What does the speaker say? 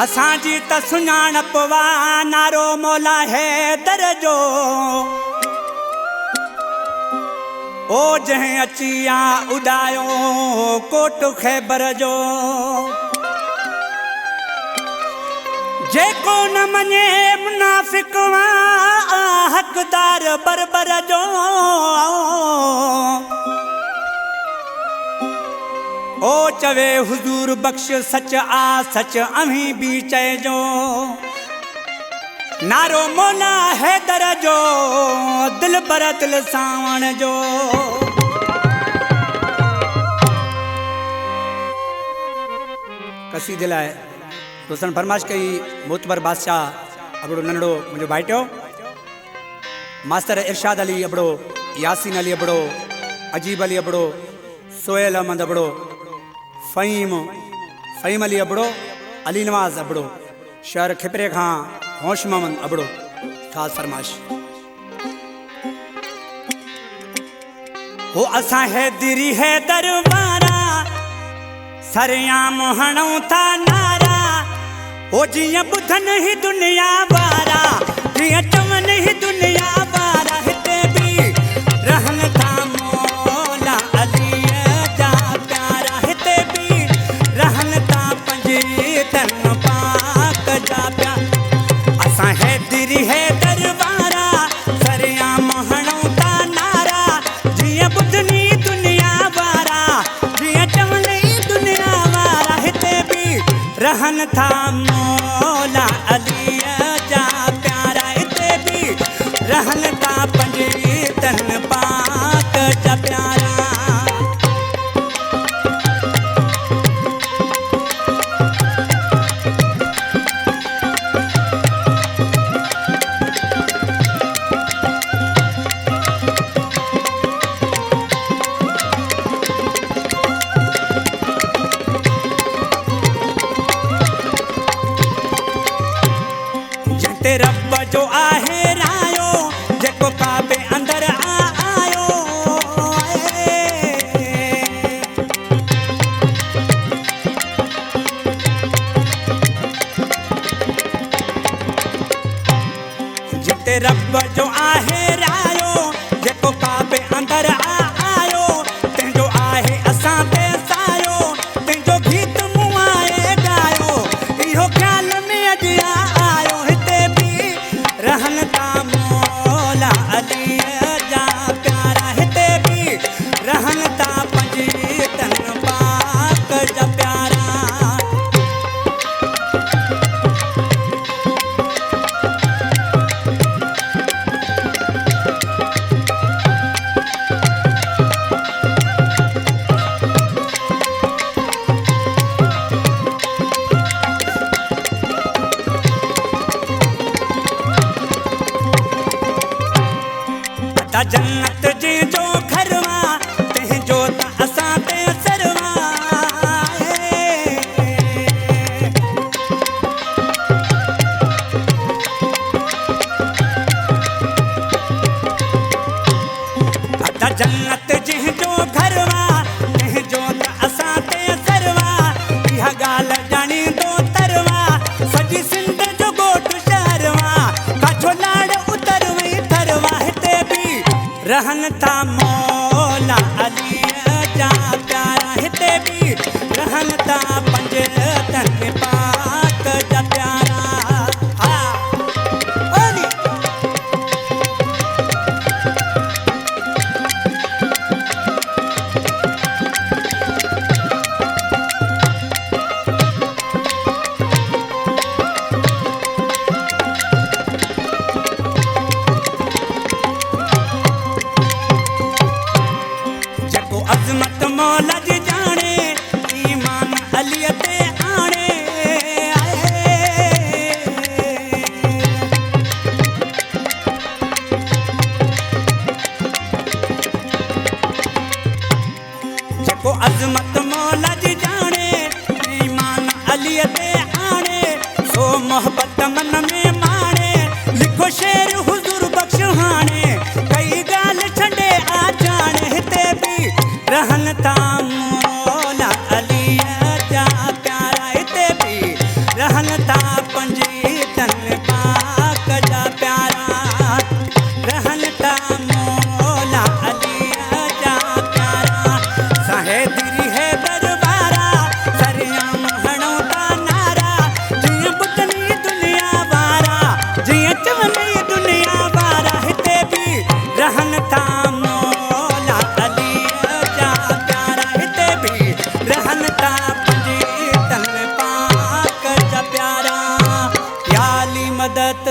असांजी त सुञाणप वा नारो मौला हैदर जो ओ जंहिं अची आ उॾायो कोट ख़ैबर जो जेको न मञे मुनाफ़िक वा हक़दार बरबर जो ओ चवे हुजूर बख्श सच आ सच अहीं भी चइजो नारो मौला हैदर जो दिल पर दिल सावण जो कसी दिल है रोशन फरमाइश कई मोतबर बादशाह अबड़ो नंढड़ो मुझे भाइटियो मास्टर इरशाद अली अबड़ो यासीन अली अबड़ो अजीब अली अबड़ो सोहेल अहमद अबड़ो फ़हीम अली अबड़ो अली नवाज अबड़ो शहर खिपरे खां होश मोहम्मद अबड़ो ख़ास फरमाइश हो असां हैदरी है दरबारा सरियाम हणूं था नारा हो जियां ॿुधन ही दुनिया वारा जियां चवन ही दुनिया वारा हिते भी रहन था मौला अली जा प्यारा हिते भी रहन था पंजतन पाक जा प्यारा असां हैदरी है दरबारा सरियाम हणूं था नारा जियां ॿुधनी दुनिया वारा जियां चवनी दुनिया वारा हिते भी रहन था मौला अली जा प्यारा हिते भी रहन था पंजतन पाक जा प्यारा रब जो आहे रायो जेको काबे अंदर आयो जिते रब जो आहे रायो जेको काबे अंदर आयो तंहिंजो आहे असां ते सायो तंहिंजो गीत मूं आहे ॻायो इहो ख़्याल में अॼु आयो रहन था मौला अली जा प्यारा हिते भी रहन था पंजतन पाक जा प्यारा जन्नत जे जो घरवा तंहिंजो त असां ते सरवा जन्नत जे जो घरवा तंहिंजो त असां ते सरवा इहा ॻाल्हि ॼाणींदो तरवा सॼी सिंध जो ॻोठ शहरवा काठो लाड़ उतरवी थरवा हिते भी रहन था मौला अली जा प्यारा हिते भी रहन था पंजतन पाक जा प्यारा अज़मत मौला जी जाने ईमान अली ते आणे जेको अज़मत मौला जी जाने ईमान अली ते आणे सो मोहब्बत मन में माणे लिखो शेर हुजूर बख्श हाणे कई ॻाल्हि छॾे आ जाने हिते भी रहन था मौला अली जा प्यारा हिते भी रहन था ता पंजी तन पाक जा प्यारा या अली मदद